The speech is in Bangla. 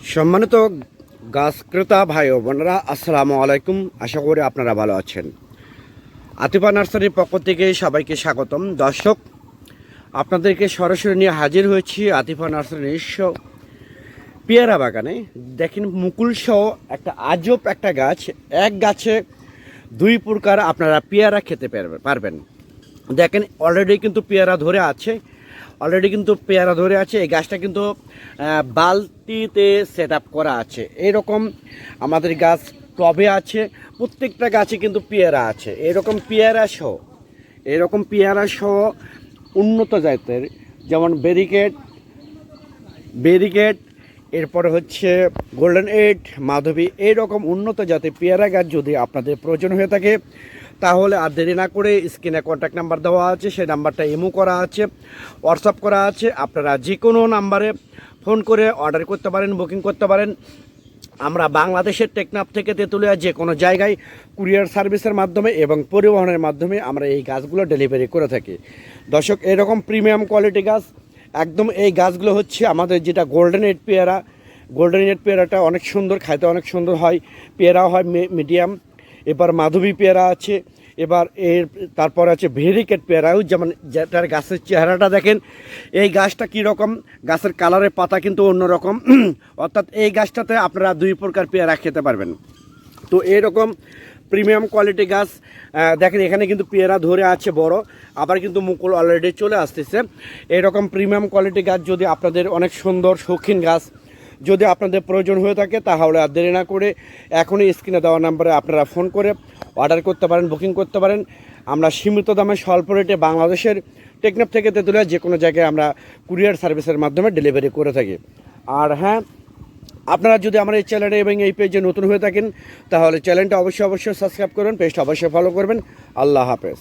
সম্মানিত গাছ ক্রেতা ভাই ও বোনেরা, আসসালামু আলাইকুম। আশা করি আপনারা ভালো আছেন। আতিফা নার্সারির পক্ষ থেকে সবাইকে স্বাগতম। দর্শক, আপনাদেরকে সরাসরি নিয়ে হাজির হয়েছি আতিফা নার্সারির নিজস্ব পেয়ারা বাগানে। দেখেন, মুকুল সহ একটা আজব একটা গাছ। এক গাছে দুই প্রকার আপনারা পেয়ারা খেতে পারবেন। দেখেন, অলরেডি কিন্তু পেয়ারা ধরে আছে। এই গাছটা কিন্তু বালতিতে সেট আপ করা আছে। এইরকম আমাদের গাছ টবে আছে, প্রত্যেকটা গাছে কিন্তু পেয়ারা আছে। এরকম পেয়ারা সহ উন্নত জাতের, যেমন ব্যারিকেড, এরপরে হচ্ছে গোল্ডেন এইট, মাধবী, এইরকম উন্নত জাতের পেয়ারা গাছ যদি আপনাদের প্রয়োজন হয়ে থাকে, তাহলে আর দেরি না করে স্ক্রিনে কন্ট্যাক্ট নাম্বার দেওয়া আছে, সেই নাম্বারটা ইমো করা আছে, হোয়াটসঅ্যাপ করা আছে। আপনারা যে কোনো নাম্বারে ফোন করে অর্ডার করতে পারেন, বুকিং করতে পারেন। আমরা বাংলাদেশের টেকনাফ থেকে তেঁতুলিয়া যে কোনো জায়গায় কুরিয়ার সার্ভিসের মাধ্যমে এবং পরিবহনের মাধ্যমে আমরা এই গাছগুলো ডেলিভারি করে থাকি। দর্শক, এরকম প্রিমিয়াম কোয়ালিটি গাছ, একদম এই গাছগুলো হচ্ছে আমাদের যেটা গোল্ডেন এইট পেয়ারাটা অনেক সুন্দর, খাইতে অনেক সুন্দর হয়। পেয়ারাও হয় মিডিয়াম। এবার মাধবী পেয়ারা আছে, এবার তারপর আছে ভেরিকেট পেয়ারাও, যেমন যেটার গাছের চেহারাটা দেখেন। এই গাছটা কীরকম, গাছের কালারের পাতা কিন্তু অন্যরকম। অর্থাৎ এই গাছটাতে আপনারা দুই প্রকার পেয়ারা খেতে পারবেন। তো এইরকম প্রিমিয়াম কোয়ালিটি গাছ দেখেন, এখানে কিন্তু পেয়ারা ধরে আছে বড়, আবার কিন্তু মুকুল অলরেডি চলে আসতেছে। এইরকম প্রিমিয়াম কোয়ালিটি গাছ যদি আপনাদের, অনেক সুন্দর শৌখিন গাছ যদি আপনাদের প্রয়োজন হয়ে থাকে, তাহলে আর দেরি না করে এখনই স্ক্রিনে দেওয়া নাম্বারে আপনারা ফোন করে অর্ডার করতে পারেন, বুকিং করতে পারেন। আমরা সীমিত দামে স্বল্প রেটে বাংলাদেশের টেকনাফ থেকে তেঁতুলিয়া যে কোনো জায়গায় আমরা কুরিয়ার সার্ভিসের মাধ্যমে ডেলিভারি করে থাকি। আর হ্যাঁ, আপনারা যদি আমার এই চ্যানেলে এবং এই পেজে নতুন হয়ে থাকেন, তাহলে চ্যানেলটা অবশ্যই সাবস্ক্রাইব করবেন, পেজটা অবশ্যই ফলো করবেন। আল্লাহ হাফেজ।